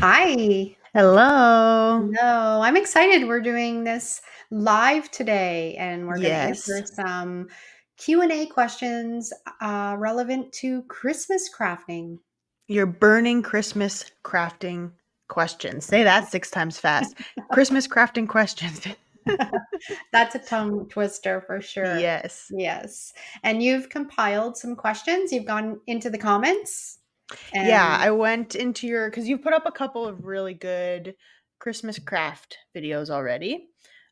Hi. Hello. No, I'm excited. We're doing this live today, and we're going to Yes, answer some Q&A questions relevant to Christmas crafting. your burning Christmas crafting questions. Say that 6 times fast. Christmas crafting questions. That's a tongue twister for sure. Yes. Yes. And you've compiled some questions. You've gone into the comments Yeah, and I went into because you put up a couple of really good Christmas craft videos already.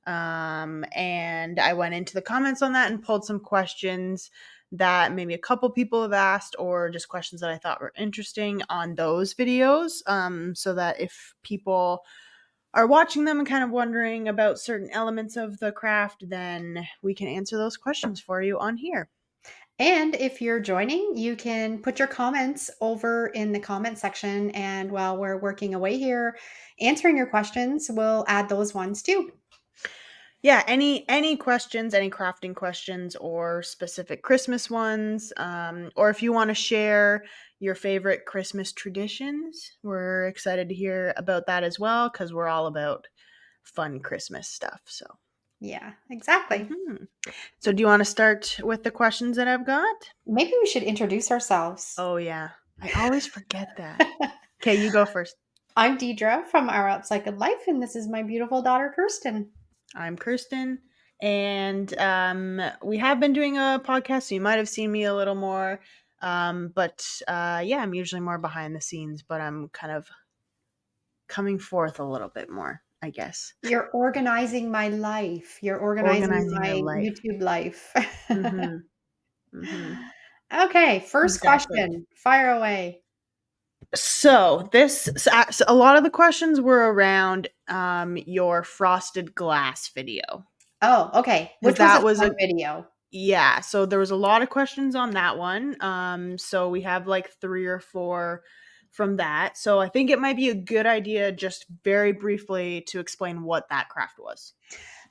And I went into the comments on that and pulled some questions that maybe a couple people have asked, or just questions that I thought were interesting on those videos. So that if people are watching them and kind of wondering about certain elements of the craft, then we can answer those questions for you on here. And if you're joining, you can put your comments over in the comment section. And while we're working away here, answering your questions, we'll add those ones too. Yeah, any questions, any crafting questions or specific Christmas ones, or if you want to share your favorite Christmas traditions, we're excited to hear about that as well because we're all about fun Christmas stuff. So, Yeah, exactly. mhm. So do you want to start with the questions that I've got? Maybe we should introduce ourselves. Oh yeah, I always forget that. Okay, you go first. I'm Deidre from Our Upcycled Life, and this is my beautiful daughter, Kirsten. I'm Kirsten, and we have been doing a podcast, so you might have seen me a little more. But yeah, I'm usually more behind the scenes, but I'm kind of coming forth a little bit more, I guess. You're organizing my life. You're organizing Organizing your my life. YouTube life. Mm-hmm. Mm-hmm. Okay, first Exactly. question. Fire away. So a lot of the questions were around your frosted glass video Oh, okay. because Which was a that was fun a video. Yeah, so there was a lot of questions on that one. So we have like 3 or 4 from that. So I think it might be a good idea just very briefly to explain what that craft was.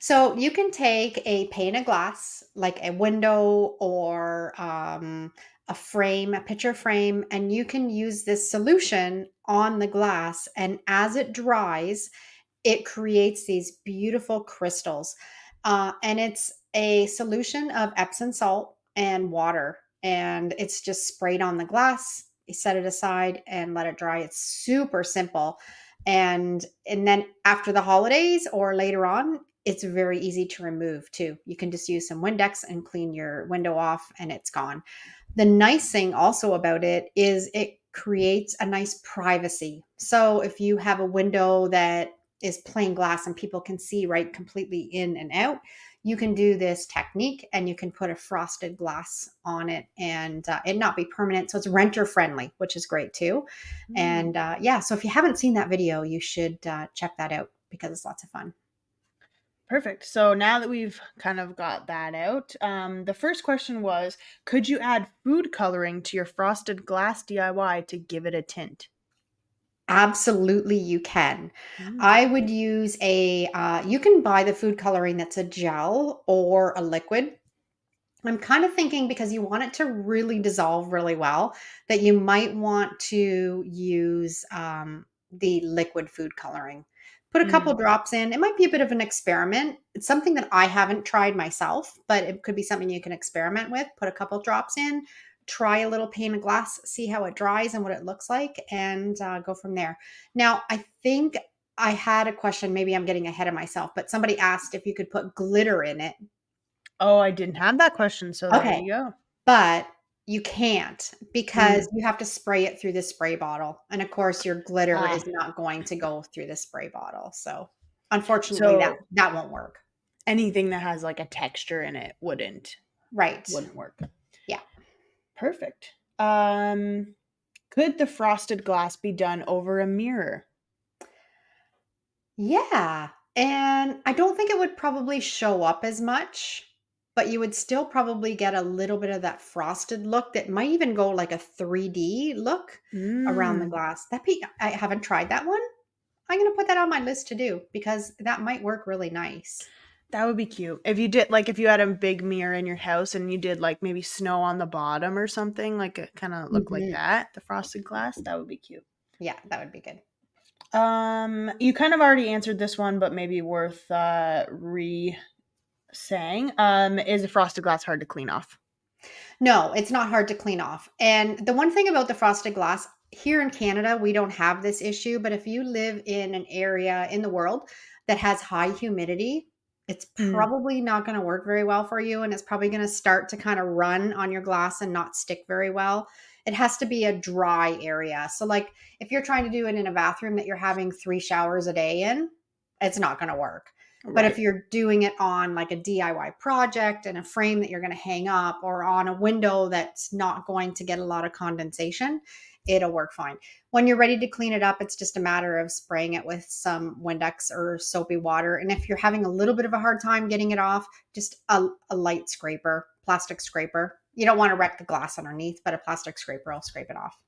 So you can take a pane of glass, like a window or a frame, a picture frame, and you can use this solution on the glass. And as it dries, it creates these beautiful crystals. And it's a solution of Epsom salt and water. And it's just sprayed on the glass. You set it aside and let it dry. It's super simple. And then after the holidays or later on, it's very easy to remove too. You can just use some Windex and clean your window off and it's gone. The nice thing also about it is it creates a nice privacy. So if you have a window that is plain glass and people can see right completely in and out, you can do this technique and you can put a frosted glass on it and it not be permanent. So it's renter friendly, which is great too. Mm, And yeah, so if you haven't seen that video, you should check that out because it's lots of fun. perfect. So now that we've kind of got that out, the first question was, could you add food coloring to your frosted glass DIY to give it a tint? Absolutely, you can. Mm, I would use you can buy the food coloring that's a gel or a liquid. I'm kind of thinking because you want it to really dissolve really well, that you might want to use the liquid food coloring. Put a couple mm, drops in. It might be a bit of an experiment. It's something that I haven't tried myself, but it could be something you can experiment with. Put a couple drops in, try a little pane of glass, see how it dries and what it looks like, and go from there. Now, I think I had a question. Maybe I'm getting ahead of myself, but somebody asked if you could put glitter in it. oh, I didn't have that question, so there Okay. you go. But you can't because Mm, you have to spray it through the spray bottle, and of course, your glitter ah, is not going to go through the spray bottle, so unfortunately, that so that won't work. anything that has like a texture in it Right. wouldn't work. Yeah. Perfect. Could the frosted glass be done over a mirror? Yeah, and I don't think it would probably show up as much, but you would still probably get a little bit of that frosted look that might even go like a 3D look around the Mm, glass. I haven't tried that one. I'm gonna put that on my list to do because that might work really nice. that would be cute. If you did like if you had a big mirror in your house and you did like maybe snow on the bottom or something, like it kind of look like Mhm. that, the frosted glass, that would be cute. Yeah, that would be good. You kind of already answered this one, but maybe worth re-saying. Is a frosted glass hard to clean off? No, it's not hard to clean off. And the one thing about the frosted glass, here in Canada, we don't have this issue, but if you live in an area in the world that has high humidity, it's Mm, probably not going to work very well for you. And it's probably going to start to kind of run on your glass and not stick very well. It has to be a dry area. So, like if you're trying to do it in a bathroom that you're having 3 showers a day in, it's not going to work. But if right. you're doing it on like a DIY project and a frame that you're going to hang up or on a window that's not going to get a lot of condensation, it'll work fine. When you're ready to clean it up, it's just a matter of spraying it with some Windex or soapy water. And if you're having a little bit of a hard time getting it off, just a light scraper, plastic scraper. You don't want to wreck the glass underneath, but a plastic scraper will scrape it off.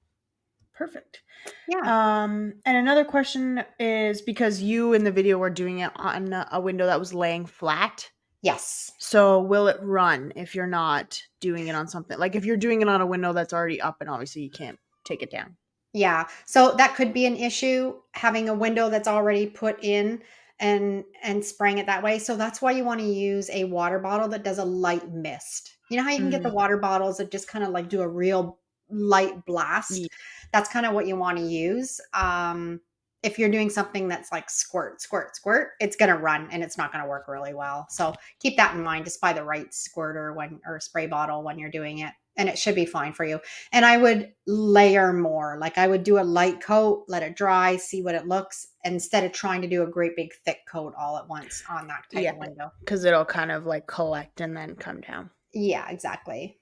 Perfect. Yeah. And another question is because you in the video were doing it on a window that was laying flat. Yes. So will it run if you're not doing it on something like if you're doing it on a window that's already up and obviously you can't take it down? Yeah. So that could be an issue having a window that's already put in and spraying it that way. So that's why you want to use a water bottle that does a light mist. You know how you can get the Mm, water bottles that just kind of like do a real light ye- blast? That's kind of what you want to use. If you're doing something that's like squirt, squirt, squirt, it's going to run and it's not going to work really well. So keep that in mind. Just buy the right squirter when or spray bottle when you're doing it, and it should be fine for you. And I would layer more. Like I would do a light coat, let it dry, see what it looks, instead of trying to do a great big thick coat all at once on that type yeah, of window. because it'll kind of like collect and then come down. Yeah, exactly.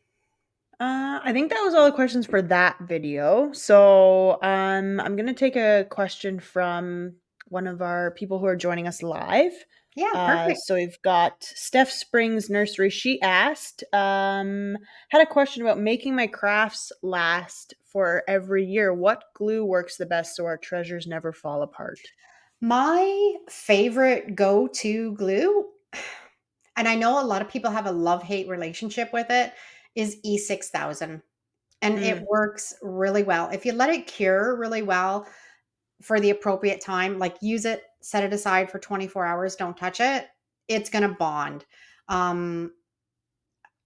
I think that was all the questions for that video. So I'm gonna take a question from one of our people who are joining us live. Yeah, perfect. So we've got Steph Springs Nursery. She asked, had a question about making my crafts last for every year. What glue works the best so our treasures never fall apart? My favorite go-to glue, and I know a lot of people have a love-hate relationship with it, is E6000. And it Mm, works really well. If you let it cure really well for the appropriate time, like use it, set it aside for 24 hours, don't touch it, it's going to bond. Um,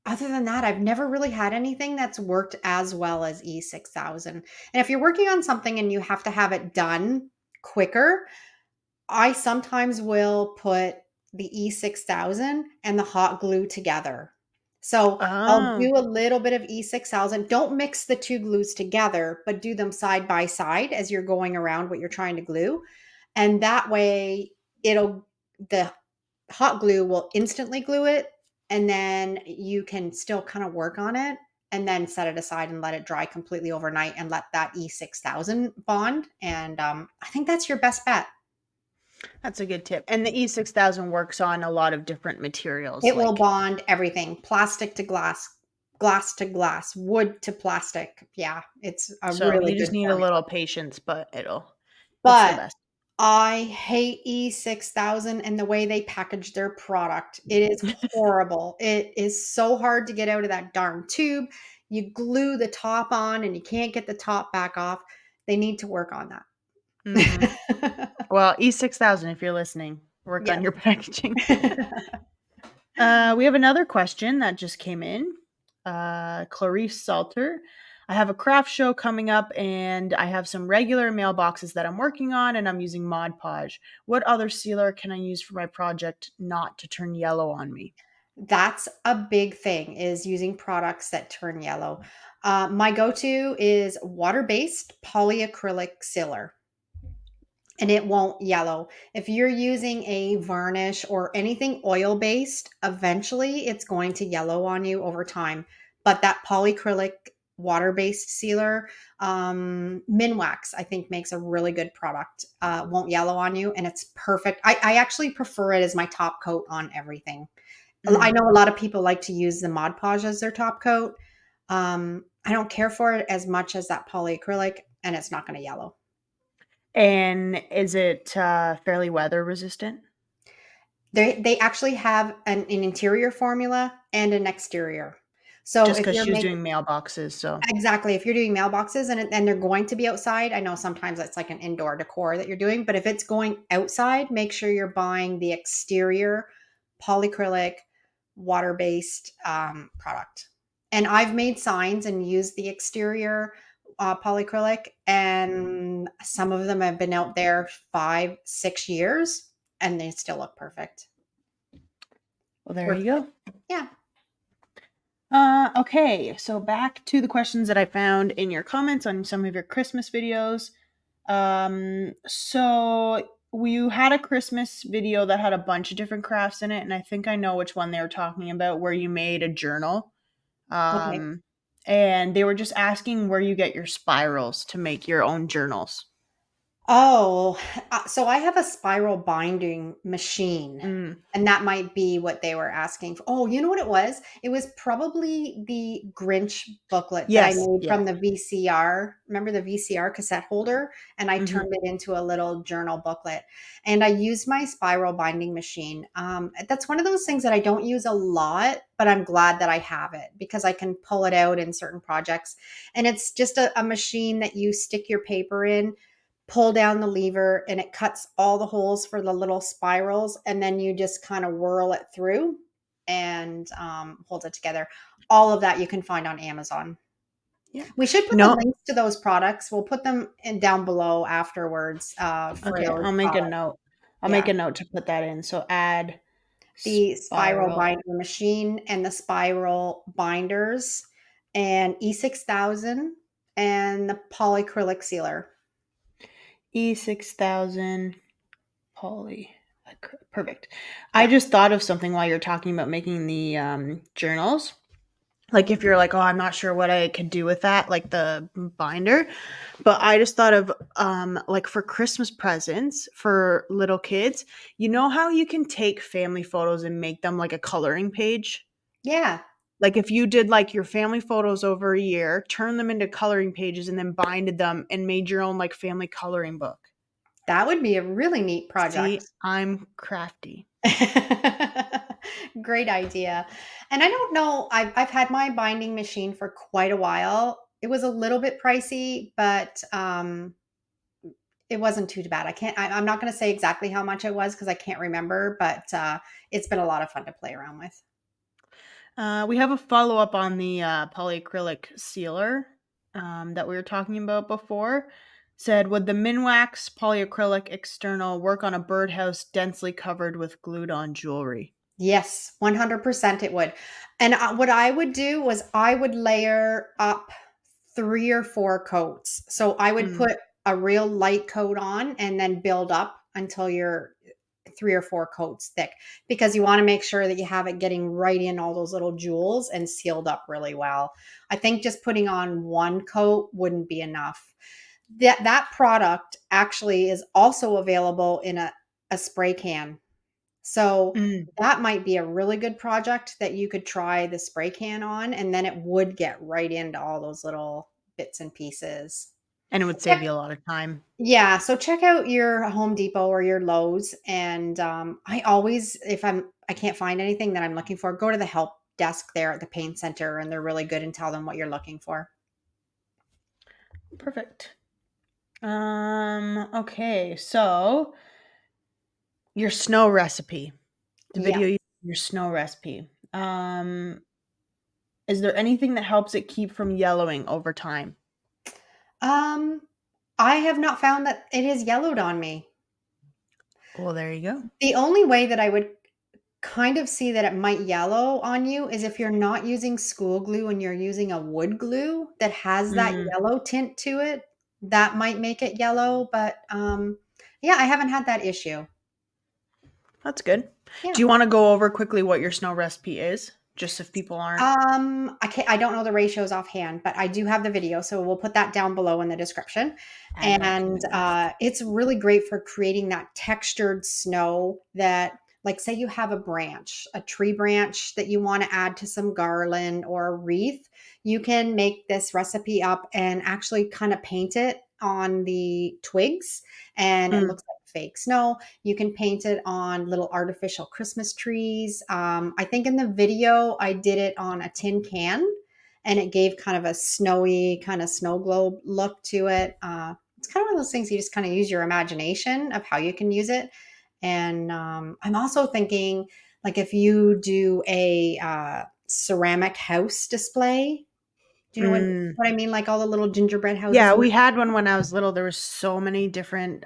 Other than that, I've never really had anything that's worked as well as E6000. And if you're working on something and you have to have it done quicker, I sometimes will put the E6000 and the hot glue together. So I'll oh, do a little bit of E6000. Don't mix the two glues together, but do them side by side as you're going around what you're trying to glue. And that way, the hot glue will instantly glue it. And then you can still kind of work on it and then set it aside and let it dry completely overnight and let that E6000 bond. And I think that's your best bet. that's a good tip. And the E6000 works on a lot of different materials, It will like bond everything, plastic to glass, glass to glass, wood to plastic. Yeah, it's a so really you just good need a formula. little patience, but it's the But best. I hate E6000 and the way they package their product. It is horrible. It is so hard to get out of that darn tube. You glue the top on and you can't get the top back off. They need to work on Mhm. that. Well, E6000, if you're listening, work on Yes. your packaging. We have another question that just came in. Clarice Salter. I have a craft show coming up and I have some regular mailboxes that I'm working on and I'm using Mod Podge. What other sealer can I use for my project not to turn yellow on me? That's a big thing is using products that turn yellow. My go-to is water-based polyacrylic sealer and it won't yellow. If you're using a varnish or anything oil-based, eventually it's going to yellow on you over time. But that polyacrylic water-based sealer, Minwax, I think makes a really good product. Won't yellow on you and it's perfect. I actually prefer it as my top coat on everything. I Mm. know a lot of people like to use the Mod Podge as their top coat. I don't care for it as much as that polyacrylic, and it's not going to yellow. And is it fairly weather resistant? They actually have an interior formula and an exterior. So Just if because you're she was making doing mailboxes, so exactly, if you're doing mailboxes and they're going to be outside, I know sometimes it's like an indoor decor that you're doing, but if it's going outside, make sure you're buying the exterior polycrylic water-based product. And I've made signs and used the exterior polycrylic, and some of them have been out there 5, 6 years, and they still look perfect. well, there Worth you it. go. Yeah. Okay, so back to the questions that I found in your comments on some of your Christmas videos. So you had a Christmas video that had a bunch of different crafts in it, and I think I know which one they were talking about, where you made a journal. Okay. Um, and they were just asking where you get your spirals to make your own journals. Oh, so I have a spiral binding machine, Mm, and that might be what they were asking for. Oh, you know what it was? It was probably the Grinch booklet that I yes, made yes. from the VCR. Remember the VCR cassette holder? And I Hmm. turned it into a little journal booklet. And I used my spiral binding machine. That's one of those things that I don't use a lot, but I'm glad that I have it because I can pull it out in certain projects. And it's just a machine that you stick your paper in, pull down the lever, and it cuts all the holes for the little spirals, and then you just kind of whirl it through and hold it together. All of that you can find on Amazon. Yeah. We should You put the know, links to those products. We'll put them in down below afterwards for okay, those I'll make a products. note. I'll make Yeah, a note to put that in. So add the spiral spiral binder machine and the spiral binders and E6000 and the polycrylic sealer. E6000 poly. Perfect. I Yeah. just thought of something while you're talking about making the journals. Like if you're like, oh, I'm not sure what I could do with that, like the binder. But I just thought of like for Christmas presents for little kids, you know how you can take family photos and make them like a coloring page? Yeah. Like if you did like your family photos over a year, turn them into coloring pages and then binded them and made your own like family coloring book. That would be a really neat See, project. I'm crafty. Great idea. And I don't know, I've had my binding machine for quite a while. It was a little bit pricey, but it wasn't too bad. I'm not going to say exactly how much it was because I can't remember, but it's been a lot of fun to play around with. We have a follow up on the polyacrylic sealer that we were talking about before. Said, would the Minwax polyacrylic external work on a birdhouse densely covered with glued on jewelry? Yes, 100% it would. And what I would do was I would layer up 3 or 4 coats. So I would Mm. put a real light coat on and then build up until you're 3 or 4 coats thick because you want to make sure that you have it getting right in all those little jewels and sealed up really well. I think just putting on one coat wouldn't be enough. That product actually is also available in a spray can. So Mm. that might be a really good project that you could try the spray can on, and then it would get right into all those little bits and pieces. And it would save you a lot of time. Yeah, so check out your Home Depot or your Lowe's, and I always, if I can't find anything that I'm looking for, go to the help desk there at the paint center, and they're really good and tell them what you're looking for. Perfect. Okay, so your snow recipe. The Yeah. video your snow recipe. Is there anything that helps it keep from yellowing over time? Um, I have not found that it has yellowed on me. Well, there you go. The only way that I would kind of see that it might yellow on you is if you're not using school glue and you're using a wood glue that has that Mm, yellow tint to it. That might make it yellow, but yeah, I haven't had that issue. that's good. Do Yeah. you want to go over quickly what your snow recipe is? Just if people aren't. I don't know the ratios offhand, but I do have the video, so we'll put that down below in the description. Add that to And my list. it's really great for creating that textured snow that, like, say you have a tree branch that you want to add to some garland or a wreath, you can make this recipe up and actually kind of paint it on the twigs, and it Mm, looks like fake snow. You can paint it on little artificial Christmas trees. I think in the video I did it on a tin can. and it gave kind of a snowy, kind of snow globe look to it. It's kind of one of those things you just kind of use your imagination of how you can use it. And I'm also thinking, like, if you do a ceramic house display, do you know Mm. what I mean? Like all the little gingerbread houses. Yeah, we had one when I was little. There was so many different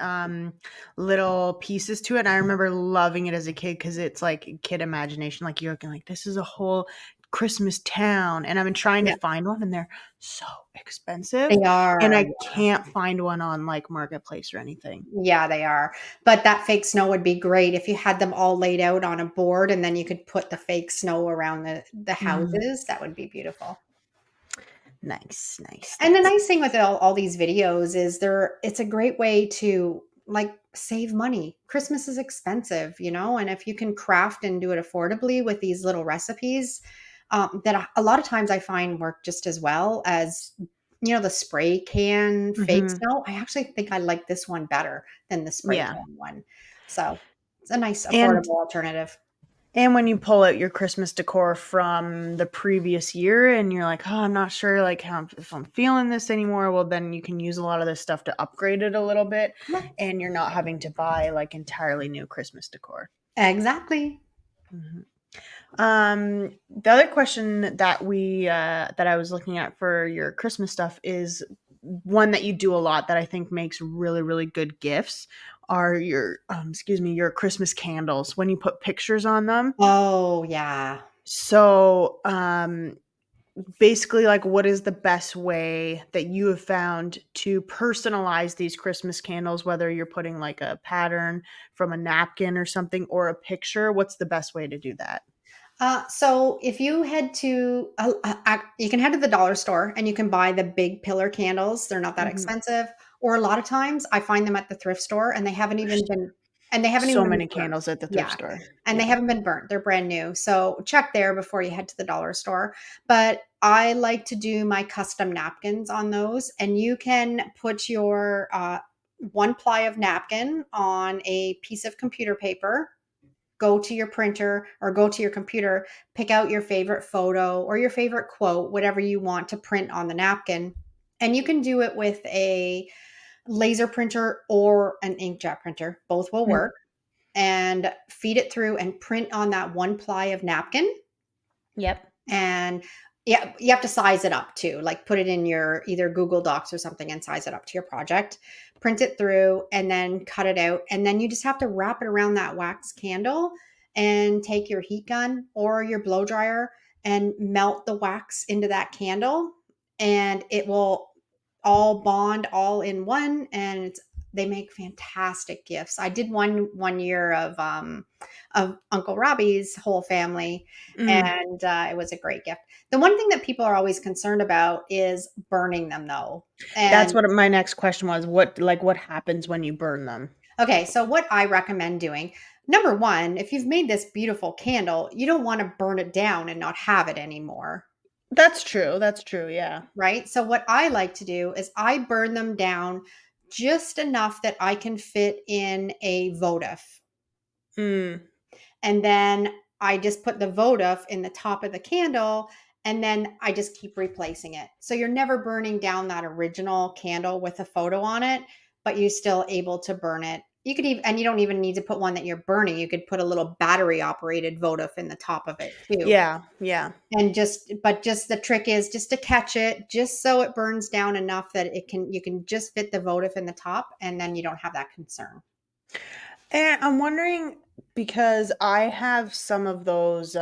little pieces to it. And I remember loving it as a kid because it's like kid imagination. Like you're like, this is a whole Christmas town. And I've been trying to Yeah, find one and they're so expensive. they And are. I can't find one on like Marketplace or anything. Yeah, they are. But that fake snow would be great if you had them all laid out on a board and then you could put the fake snow around the Mm, houses. That would be beautiful. nice, nice, And the nice. nice thing with all these videos is it's a great way to like save money. Christmas is expensive, and if you can craft and do it affordably with these little recipes, that a lot of times I find work just as well as the spray can fake Hmm. snow. I actually think I like this one better than the spray Yeah. can one. So it's a nice And affordable alternative. And when you pull out your Christmas decor from the previous year and you're like, "Oh, I'm not sure like how if I'm feeling this anymore," well then you can use a lot of this stuff to upgrade it a little bit Yeah, and you're not having to buy like entirely new Christmas decor. exactly. Mhm. The other question that that I was looking at for your Christmas stuff is one that you do a lot that I think makes really, really good gifts are your your Christmas candles when you put pictures on them. Oh, yeah. So, basically, like, what is the best way that you have found to personalize these Christmas candles, whether you're putting like a pattern from a napkin or something or a picture? What's the best way to do that? So if you head to, you can head to the dollar store and you can buy the big pillar candles. They're not that Mhm. expensive. Or a lot of times I find them at the thrift store and There's they haven't even so been many burnt. candles at the thrift Yeah. store. And they Yeah. haven't been burnt. They're brand new. So check there before you head to the dollar store. But I like to do my custom napkins on those. And you can put your one ply of napkin on a piece of computer paper, go to your printer or go to your computer, pick out your favorite photo or your favorite quote, whatever you want to print on the napkin. And you can do it with a laser printer or an inkjet printer. Both will Mm. work. And feed it through and print on that one ply of napkin. Yep. And yeah, you have to size it up too. Like put it in your either Google Docs or something and size it up to your project. Print it through and then cut it out. And then you just have to wrap it around that wax candle and take your heat gun or your blow dryer and melt the wax into that candle. And it will all bond all in one. And they make fantastic gifts. I did one year of Uncle Robbie's whole family, Mm. and it was a great gift. The one thing that people are always concerned about is burning them, though. That's And what my next question was. What happens when you burn them? okay, so what I recommend doing, number one, if you've made this beautiful candle, you don't want to burn it down and not have it anymore, That's true. That's true. Yeah. right? So what I like to do is I burn them down just enough that I can fit in a votive. Mm. And then I just put the votive in the top of the candle and then I just keep replacing it. So you're never burning down that original candle with a photo on it, but you're still able to burn it. You could even, and you don't even need to put one that you're burning. You could put a little battery operated votive in the top of it too. Yeah. Yeah. And just the trick is just to catch it, just so it burns down enough that you can just fit the votive in the top and then you don't have that concern. And I'm wondering because I have some of those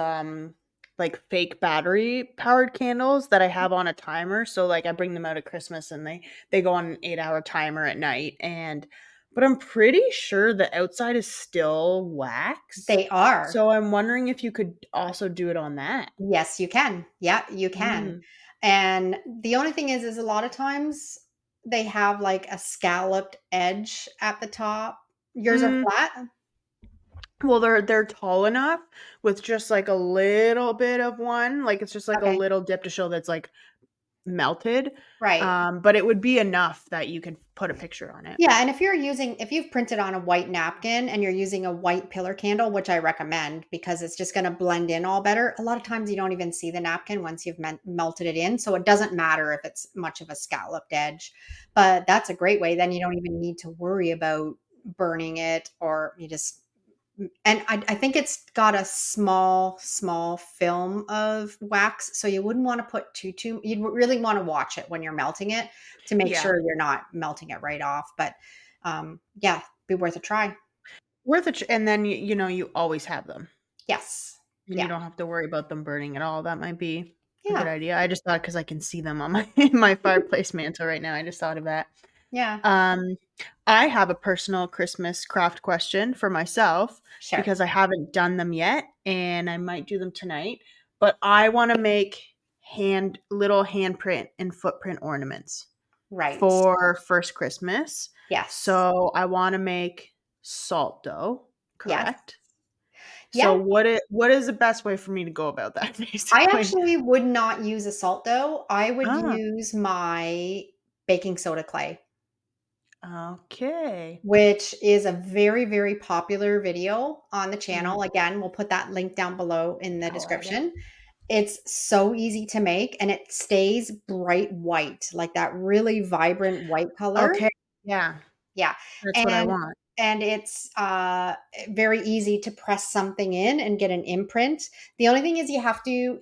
like fake battery powered candles that I have on a timer. So like I bring them out at Christmas and they go on an 8-hour timer at night and but I'm pretty sure the outside is still wax. They are. So I'm wondering if you could also do it on that. Yes, you can. Yeah, you can. Mm. And the only thing is a lot of times they have like a scalloped edge at the top. Yours are Mm. flat? Well, they're tall enough with just like a little bit of one, like it's just like a Okay. little dip to show that's like melted, Right. but it would be enough that you could put a picture on it. Yeah, and if you've printed on a white napkin and you're using a white pillar candle, which I recommend because it's just going to blend in all better. A lot of times you don't even see the napkin once you've melted it in, so it doesn't matter if it's much of a scalloped edge. But that's a great way. Then you don't even need to worry about burning it, or you just and I think it's got a small film of wax, so you wouldn't want to put too you'd really want to watch it when you're melting it to make Yeah. sure you're not melting it right off, but, yeah, be worth a try. Worth it, and then you always have them, Yes. and you Yeah. don't have to worry about them burning at all. That might be a good Yeah. idea. I just thought because I can see them on my my fireplace mantle right now. I just thought of that. Yeah. Um, I have a personal Christmas craft question for myself Sure. because I haven't done them yet, and I might do them tonight. But I want to make little handprint and footprint ornaments Right. for first Christmas. Yes. So I want to make salt dough, Yes. correct? So Yeah. what is the best way for me to go about that, I basically? actually would not use a salt dough. I would Ah, use my baking soda clay. okay. Which is a very, very popular video on the Mm, channel. Again, we'll put that link down below in the I'll add it. description. It's so easy to make and it stays bright white, like that really vibrant white color. Okay, yeah, Yeah, that's what I and want. it's, very easy to press something in and get an imprint. The only thing is you have to,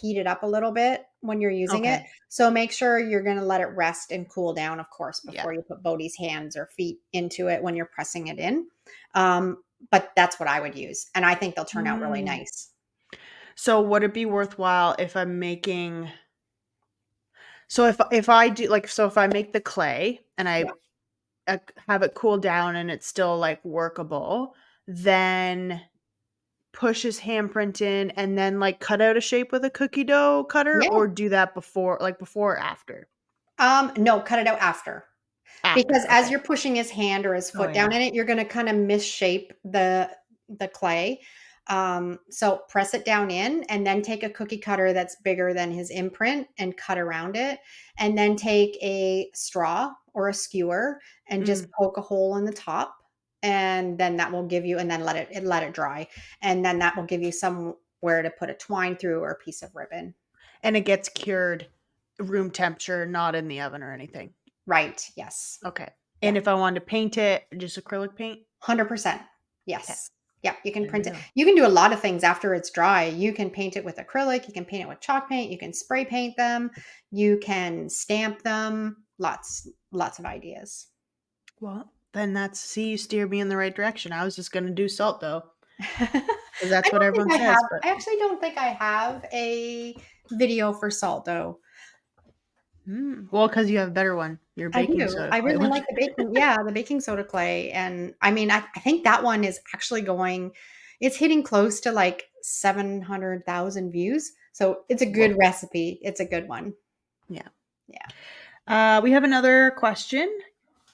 heat it up a little bit when you're using it, Okay, so make sure you're gonna let it rest and cool down, of course, yeah. before you put Bodhi's hands or feet into it when you're pressing it in, but that's what I would use, and I think they'll turn out really Mm. nice. So would it be worthwhile if I'm making so if I do like so if I make the clay and Yeah. have it cool down and it's still like workable, then push his handprint in and then like cut out a shape with a cookie dough cutter Yeah, or do that before or after? no, cut it out after. Because After, as okay. you're pushing his hand or his Oh, foot down yeah. in it, you're gonna kinda misshape the clay. So press it down in and then take a cookie cutter that's bigger than his imprint and cut around it, and then take a straw or a skewer and just Mm. poke a hole in the top, and then that will give you and then let it dry, and then that will give you somewhere to put a twine through or a piece of ribbon. And it gets cured room temperature, not in the oven or anything. Right, yes. Okay. Yeah. And if I wanted to paint it, just acrylic paint? 100%. Okay. Yes. Yeah, you can There we print it. go. You can do a lot of things after it's dry. You can paint it with acrylic, you can paint it with chalk paint, you can spray paint them, you can stamp them. Lots of ideas. Well, then you steered me in the right direction. I was just gonna do salt though, because I that's what don't think everyone I says, have but I actually don't think I have a video for salt dough. well, because you have a better one, your I baking do. soda I clay really one. like the baking soda clay, and I mean, I think that one is actually it's hitting close to, like, 700,000 views, so it's a Whoa. good recipe. It's a good one. Yeah. Yeah. We have another question.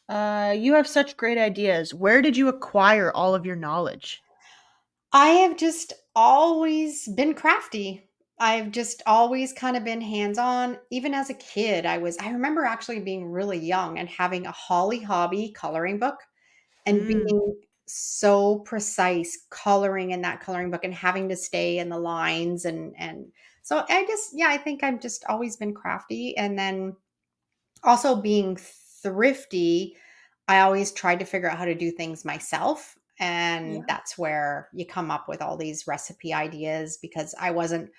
You have such great ideas. Where did you acquire all of your knowledge? I have just always been crafty. I've just always kind of been hands-on. Even as a kid, I remember actually being really young and having a Holly Hobby coloring book and Mm. being so precise coloring in that coloring book and having to stay in the lines and so I just yeah, I think I've just always been crafty, and then also being thrifty, I always tried to figure out how to do things myself, and Yeah. that's where you come up with all these recipe ideas because I wasn't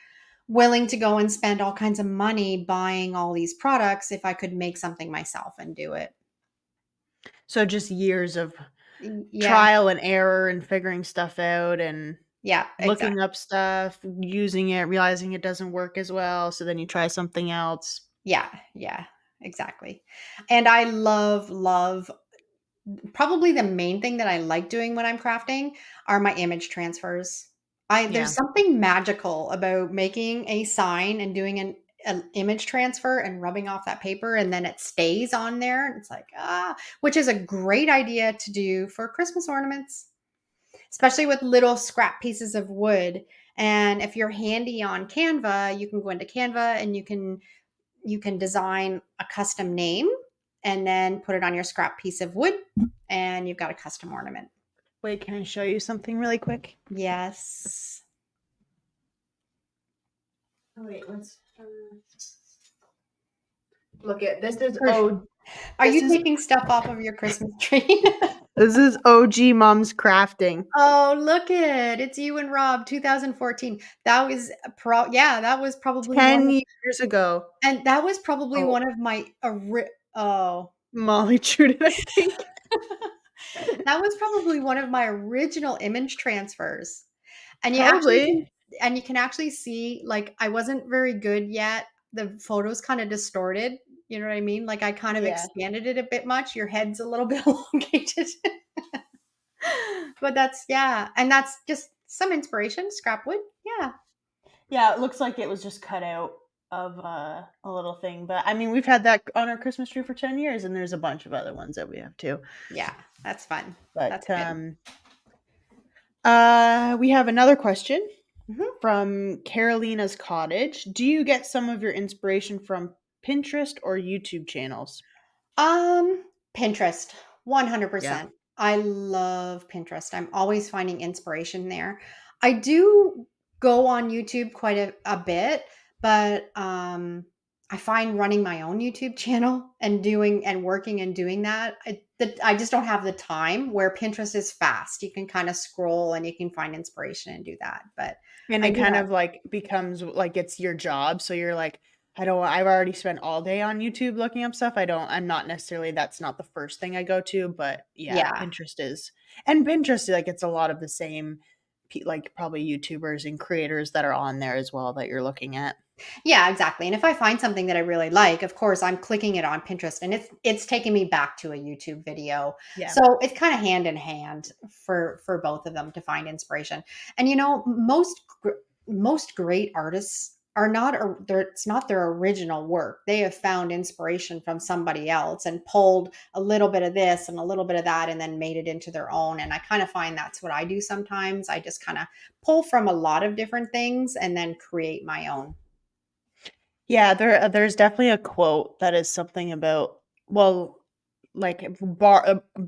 willing to go and spend all kinds of money buying all these products if I could make something myself and do it. So just years of Yeah, trial and error and figuring stuff out and yeah, exactly. looking up stuff, using it, realizing it doesn't work as well, so then you try something else. Yeah, yeah, exactly. And I love probably the main thing that I like doing when I'm crafting are my image transfers. I Yeah. There's something magical about making a sign and doing an image transfer and rubbing off that paper and then it stays on there and it's like, which is a great idea to do for Christmas ornaments, especially with little scrap pieces of wood. And if you're handy on Canva, you can go into Canva and you can you can design a custom name and then put it on your scrap piece of wood, and you've got a custom ornament. Wait, can I show you something really quick? Yes. Oh, wait, let's look at this. Is For oh, Are this you is taking stuff off of your Christmas tree? this is OG Mom's crafting. Oh, look it. It's you and Rob, 2014. That was yeah, that was probably one 10 of, years ago. and that was probably Oh, one of my oh. Molly chewed it, I think. That was probably one of my original image transfers. And Probably. you can actually see, like, I wasn't very good yet. The photo's kind of distorted. You know what I mean? Like, I kind of Yeah. expanded it a bit much. Your head's a little bit elongated. But that's, yeah. And that's just some inspiration. Scrap wood. Yeah. Yeah, it looks like it was just cut out of a little thing. But I mean, we've had that on our Christmas tree for 10 years, and there's a bunch of other ones that we have too. Yeah. That's fun. But That's good. we have another question Mhm. from Carolina's Cottage. Do you get some of your inspiration from Pinterest or YouTube channels? Pinterest, Yeah. 100%. I love Pinterest. I'm always finding inspiration there. I do go on YouTube quite a bit, but I find running my own YouTube channel and doing and working and doing that, I just don't have the time, where Pinterest is fast. You can kind of scroll and you can find inspiration and do that. But And I it do kind have, of like becomes like it's your job. So you're like, I've already spent all day on YouTube looking up stuff. I'm not necessarily, that's not the first thing I go to, but yeah, yeah. Pinterest, like it's a lot of the same, like probably YouTubers and creators that are on there as well that you're looking at. Yeah, exactly. And if I find something that I really like, of course, I'm clicking it on Pinterest, and it's taking me back to a YouTube video. Yeah. So it's kind of hand in hand for both of them to find inspiration. And most great artists are not it's not their original work. They have found inspiration from somebody else and pulled a little bit of this and a little bit of that and then made it into their own. And I kind of find that's what I do sometimes. I just kind of pull from a lot of different things and then create my own. Yeah, there's definitely a quote that is something about, well, like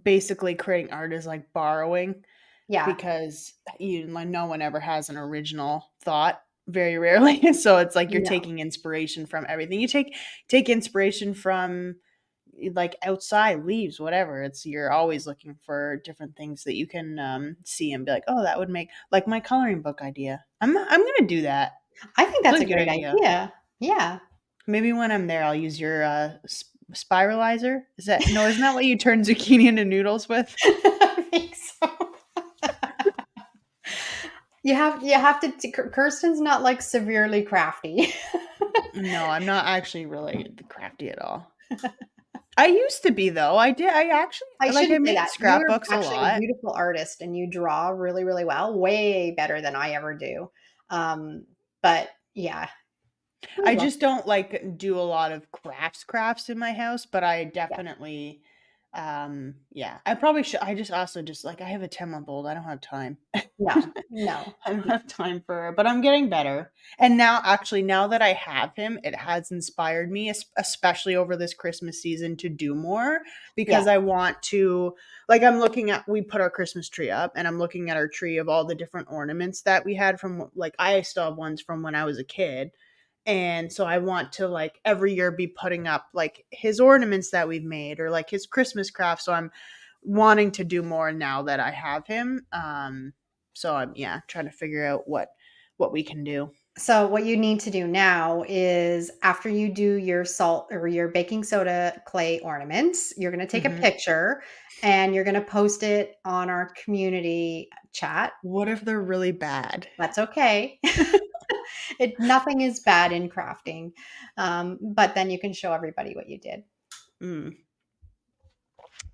basically creating art is like borrowing, Yeah. because like no one ever has an original thought, very rarely. So it's like you're No. taking inspiration from everything. You take inspiration from like outside leaves, whatever. It's You're always looking for different things that you can see and be like, oh, that would make like my coloring book idea. I'm gonna do that. I think It's that's a a good great idea. idea. Yeah. Maybe when I'm there, I'll use your spiralizer. Isn't that what you turn zucchini into noodles with? I think so. You have to Kirsten's not, like, severely crafty. No, I'm not actually really crafty at all. I used to be though. I actually I like I shouldn't say made that. You're scrapbooks a actually a lot. beautiful artist, and you draw really, really well, way better than I ever do. Um, but yeah. Oh, I well. just don't like do a lot of crafts in my house, but I Yeah. definitely yeah, I probably should. I just also just like I have a 10-month-old. I don't have time. No. No. I don't have time for her, but I'm getting better. And now that I have him, it has inspired me, especially over this Christmas season, to do more, Yeah. because I want to, like, I'm looking at, we put our Christmas tree up, and I'm looking at our tree of all the different ornaments that we had from, like, I still have ones from when I was a kid. And so I want to, like, every year be putting up like his ornaments that we've made or like his Christmas craft. So I'm wanting to do more now that I have him. So I'm, yeah, trying to figure out what we can do. So what you need to do now is, after you do your salt or your baking soda clay ornaments, you're going to take a Hmm. picture and you're going to post it on our community chat. What if they're really bad? That's okay. Nothing is bad in crafting. But then you can show everybody what you did. Mm.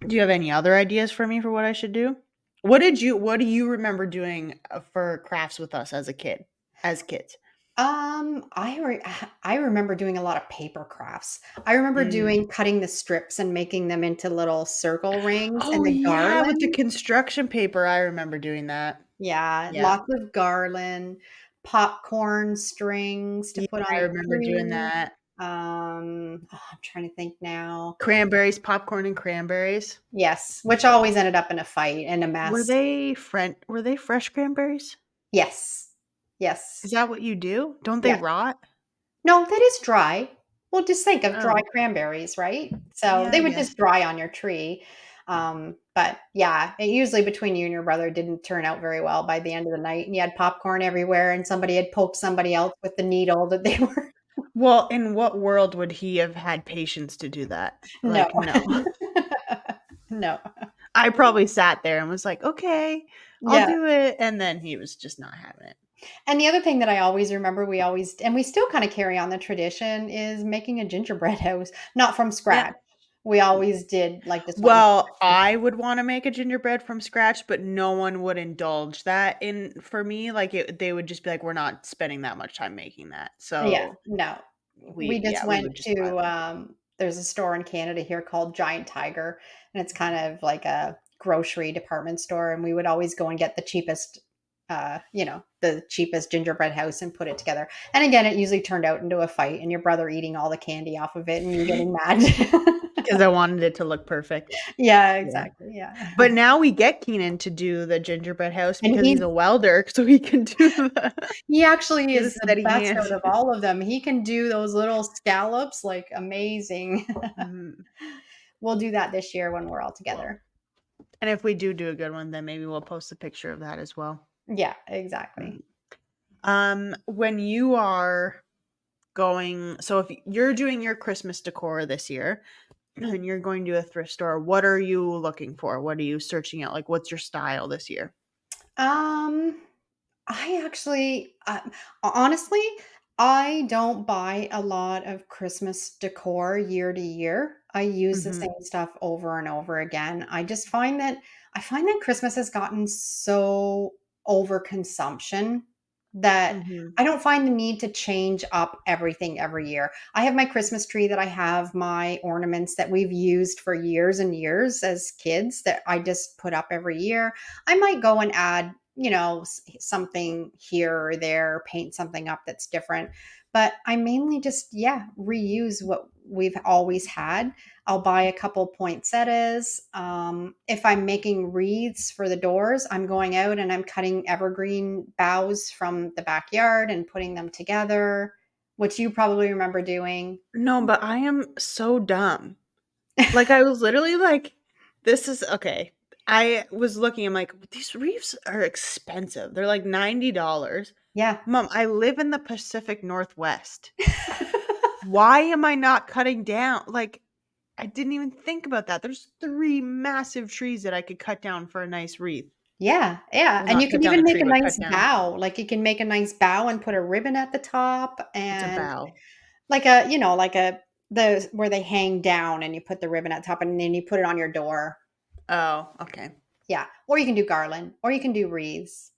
Do you have any other ideas for me for what I should do? What do you remember doing for crafts with us as a kid, as kids? I remember doing a lot of paper crafts. I remember Mm. doing cutting the strips and making them into little circle rings and Oh the yeah, with the garland. construction paper. I remember doing that. Yeah, Yeah. lots of garland, popcorn strings to Yeah, put on I the remember doing tree. that. I'm trying to think now. Cranberries, popcorn and cranberries. Yes, which always ended up in a fight and a mess. Were they fresh cranberries? Yes. Is Yes. that what you do? Don't they Yes. rot? No, that is dry. Well, just think of dry Oh, cranberries, right? So yeah, they I would just guess. dry on your tree. But yeah, it usually between you and your brother didn't turn out very well by the end of the night. And you had popcorn everywhere, and somebody had poked somebody else with the needle that they were. Well, in what world would he have had patience to do that? No. Like, no. No. I probably sat there and was like, "Okay, I'll Yeah. do it," and then he was just not having it. And the other thing that I always remember, we still kind of carry on the tradition is making a gingerbread house, not from Yeah. scratch. We always did like this one. Well, I would wanna make a gingerbread from scratch, but no one would indulge that in for me, like, they would just be like, "We're not spending that much time making that." Yeah, So, no. We just we went would just buy to, them. there's a store in Canada here called Giant Tiger, and it's kind of like a grocery department store, and we would always go and get the cheapest, the cheapest gingerbread house and put it together. And again, it usually turned out into a fight and your brother eating all the candy off of it and you getting mad. Because I wanted it to look perfect. Yeah, Yeah. exactly, yeah. But now we get Keenan to do the gingerbread house And because he's a welder, so he can do he actually he has is a the steady best hand. out of all of them. He can do those little scallops, like, amazing. Mhm. We'll do that this year when we're all together. And if we do a good one, then maybe we'll post a picture of that as well. Yeah, exactly. Mhm. When you are so if you're doing your Christmas decor this year and you're going to a thrift store, what are you looking for? What are you searching out? Like, what's your style this year? Um, I actually, honestly, I don't buy a lot of Christmas decor year to year. I use the Mhm. same stuff over and over again. I find that Christmas has gotten so overconsumption that Mhm. I don't find the need to change up everything every year. I have my Christmas tree that I have my ornaments that we've used for years and years as kids that I just put up every year. I might go and add something here or there, paint something up that's different. But I mainly just, yeah, reuse what we've always had. I'll buy a couple poinsettias. If I'm making wreaths for the doors, I'm going out and I'm cutting evergreen boughs from the backyard and putting them together, which you probably remember doing. No, but I am so dumb. Like, I was literally like, this is okay. I was looking, I'm like, these reefs are expensive. They're like $90. Yeah. Mom, I live in the Pacific Northwest. Why am I not cutting down? Like, I didn't even think about that. There's 3 massive trees that I could cut down for a nice wreath. Yeah, yeah, Well, and not you cut can down a even make tree, a but cut nice down bow, like, you can make a nice bow and put a ribbon at the top what's a and bow? like a like a the where they hang down and you put the ribbon at top and then you put it on your door. Oh, okay. Yeah, or you can do garland, or you can do wreaths.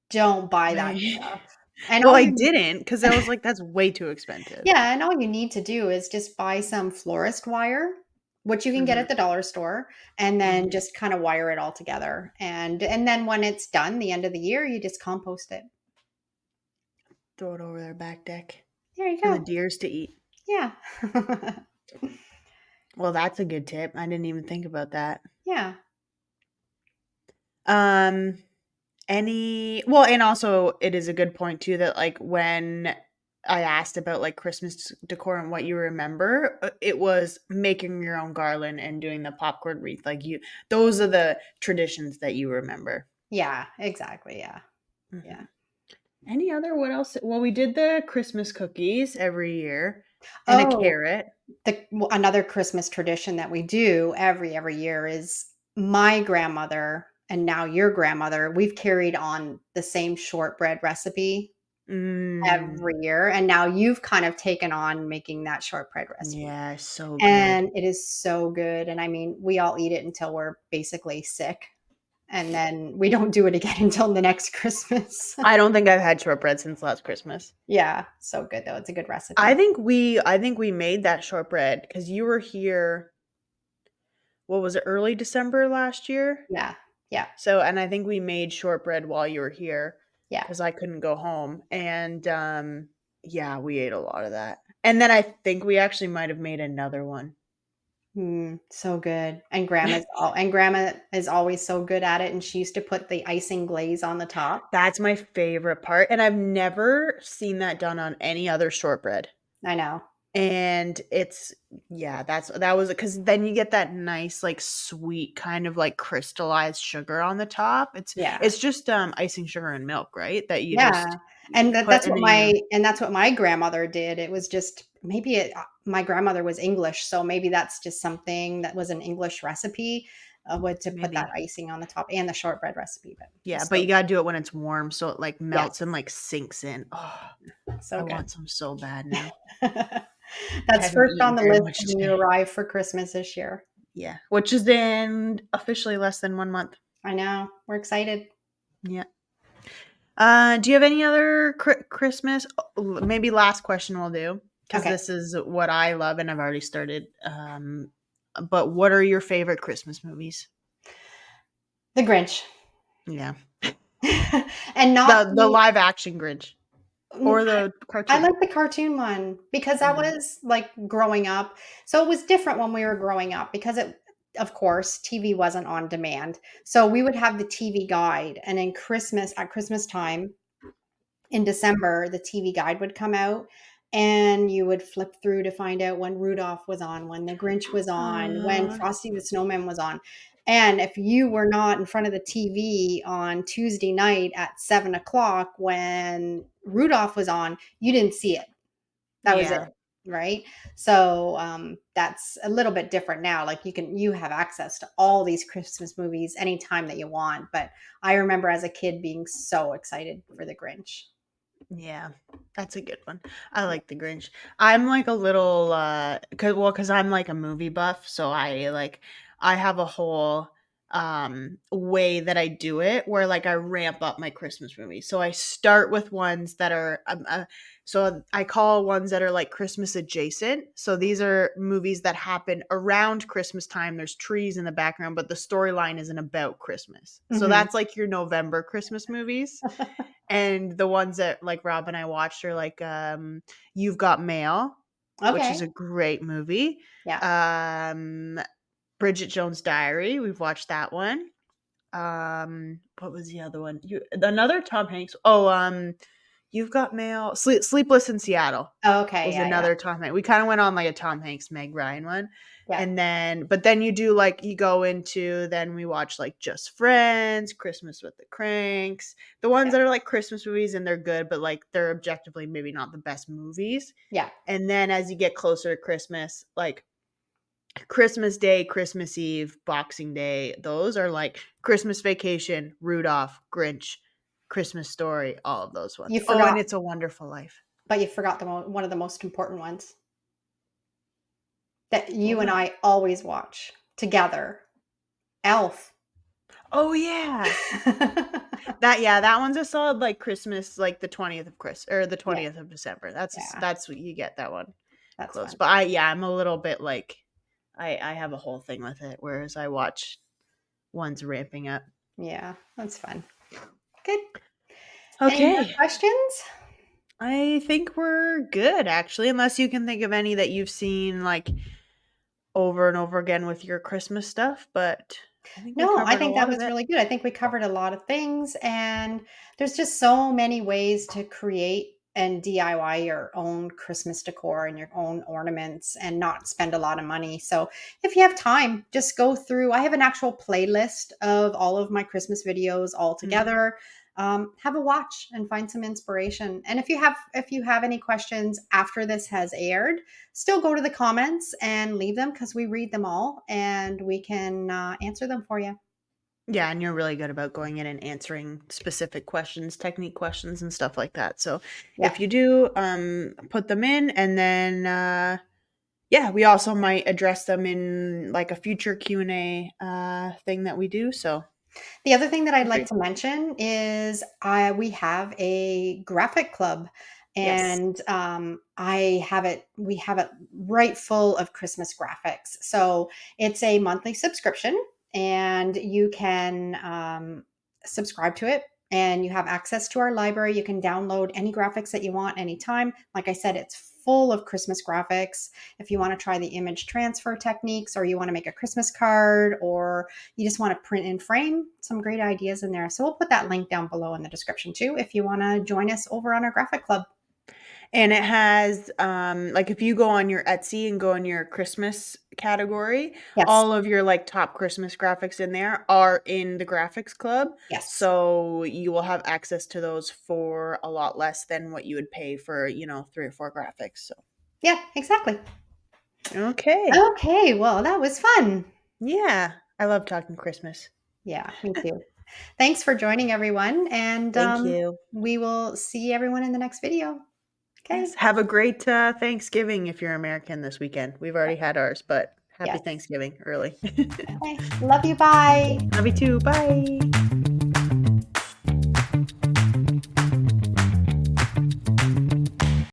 Don't buy that Right. stuff, and Well, all I you didn't not because I was like, "That's way too expensive." yeah, and all you need to do is just buy some florist wire, which you can get Mhm, at the dollar store, and then mhm. just kinda wire it all together, and then when it's done, the end of the year, you just compost it. Throw it over their back deck There you for the go. deers to eat. Yeah. Well, that's a good tip. I didn't even think about that. Yeah. Um, and also it is a good point too that, like, when I asked about, like, Christmas decor and what you remember, it was making your own garland and doing the popcorn wreath, like, you those are the traditions that you remember. Yeah, exactly, yeah, yeah. Mhm. Any other what else? Well, we did the Christmas cookies every year and a Oh, carrot. another Christmas tradition that we do every year is my grandmother and now your grandmother, we've carried on the same shortbread recipe Mm. every year, and now you've kind of taken on making that shortbread recipe, Yeah, so good. and it is so good, and I mean, we all eat it until we're basically sick, and then we don't do it again until the next Christmas. I don't think I've had shortbread since last Christmas. Yeah, so good though, it's a good recipe. I think we made that shortbread because you were here, what was it, early December last year? Yeah, yeah, So, and I think we made shortbread while you were here yeah. because I couldn't go home. And Yeah, we ate a lot of that. And then I think we actually might have made another one. So good. And grandma is always so good at it, and she used to put the icing glaze on the top. That's my favorite part, and I've never seen that done on any other shortbread. I know. And it's yeah, that was because then you get that nice, like, sweet, kind of, like, crystallized sugar on the top. Yeah. It's just, icing sugar and milk, right? That you just Yeah, and put and then you that's what my grandmother did. It was just maybe my grandmother was English, so maybe that's just something that was an English recipe, what to put that maybe icing on the top and the shortbread recipe, but yeah, it's but so you gotta do it when it's warm so it, like, melts and, yes, like, sinks in. Oh, so I good. want some so bad now. I That's haven't first eaten on the very list much when you today. arrive for Christmas this year. Yeah, which is in officially less than 1 month. I know, we're excited. Yeah. Do you have any other Christmas maybe last question we'll do, because Okay, this is what I love and I've already started, but what are your favorite Christmas movies? The Grinch. Yeah. And not The the live action Grinch mm, or the I cartoon? like the cartoon one because that Mhm. was, like, growing up. So it was different when we were growing up because it of course, TV wasn't on demand. So we would have the TV guide, and in Christmas at Christmas time, in December, the TV guide would come out, and you would flip through to find out when Rudolph was on, when The Grinch was on, when Aw. Frosty the Snowman was on. And if you were not in front of the TV on Tuesday night at 7 o'clock when Rudolph was on, you didn't see it. That was it, Yeah. right? So, that's a little bit different now, like, you have access to all these Christmas movies anytime that you want, but I remember as a kid being so excited for The Grinch. Yeah, that's a good one. I like The Grinch. I'm like a little cuz I'm like a movie buff, so I have a whole way that I do it where like I ramp up my Christmas movies. So I start with ones that are so I call ones that are like Christmas adjacent. So these are movies that happen around Christmas time. There's trees in the background, but the storyline isn't about Christmas. So Mhm. that's like your November Christmas movies. And the ones that, like, Rob and I watched are, like, You've Got Mail, which is Okay. a great movie. Yeah. Um, Bridget Jones' Diary, we've watched that one. What was the other one? Another Tom Hanks You've Got Mail, Sleepless in Seattle Okay, was yeah, yeah, another Tom Hanks. We kinda went on, like, a Tom Hanks, Meg Ryan one, yeah, and then but then you do, like you go into then we watch, like, Just Friends, Christmas with the Cranks, the ones yeah, that are, like, Christmas movies and they're good, but, like, they're objectively maybe not the best movies, yeah. and then as you get closer to Christmas, like, Christmas Day, Christmas Eve, Boxing Day, those are, like, Christmas Vacation, Rudolph, Grinch, Christmas Story, all of those You ones. Oh, and forgot It's a Wonderful Life. but you forgot one of the most important ones that What you and one? I always watch together, Elf. Oh, yeah. That one's a solid, like, Christmas, like, the 20th of Chris or the Yeah, 20th of December. yeah, That's what you get that one that's close. fun. But I'm a little bit like I have a whole thing with it, whereas I watch ones ramping up. Yeah, that's fun. Good. Any more Okay. questions? I think we're good, actually, unless you can think of any that you've seen, like, over and over again with your Christmas stuff, but I think we No, I covered a think that lot of was it. really good. I think we covered a lot of things, and there's just so many ways to create and DIY your own Christmas decor and your own ornaments and not spend a lot of money. So, if you have time, just go through. I have an actual playlist of all of my Christmas videos all Mm. together. Have a watch and find some inspiration. And if you have any questions after this has aired, still go to the comments and leave them because we read them all and we can answer them for you. Yeah, and you're really good about going in and answering specific questions, technique questions and stuff like that. So, Yeah. if you do, put them in and then yeah, we also might address them in like a future Q&A thing that we do. So, The other thing that I'd feel like free. to mention is we have a graphic club, Yes. and we have it right full of Christmas graphics. So it's a monthly subscription, and you can subscribe to it. and you have access to our library. You can download any graphics that you want anytime. Like I said, it's full of Christmas graphics. If you want to try the image transfer techniques, or you want to make a Christmas card, or you just want to print and frame, some great ideas in there. So we'll put that link down below in the description too if you want to join us over on our graphic club. And it has, like, if you go on your Etsy and go in your Christmas category, Yes. all of your, like, top Christmas graphics in there are in the graphics club. Yes. So you will have access to those for a lot less than what you would pay for, 3 or 4 graphics. So, Yeah, exactly. okay. Okay, well, that was fun. Yeah. I love talking Christmas. Yeah, me too. Thanks for joining, everyone, and Thank you. we will see everyone in the next video. Okay. Yes. Have a great Thanksgiving if you're American this weekend. We've already had ours, but happy Yes. Thanksgiving early. Okay. Love you. Bye. Love you too. Bye.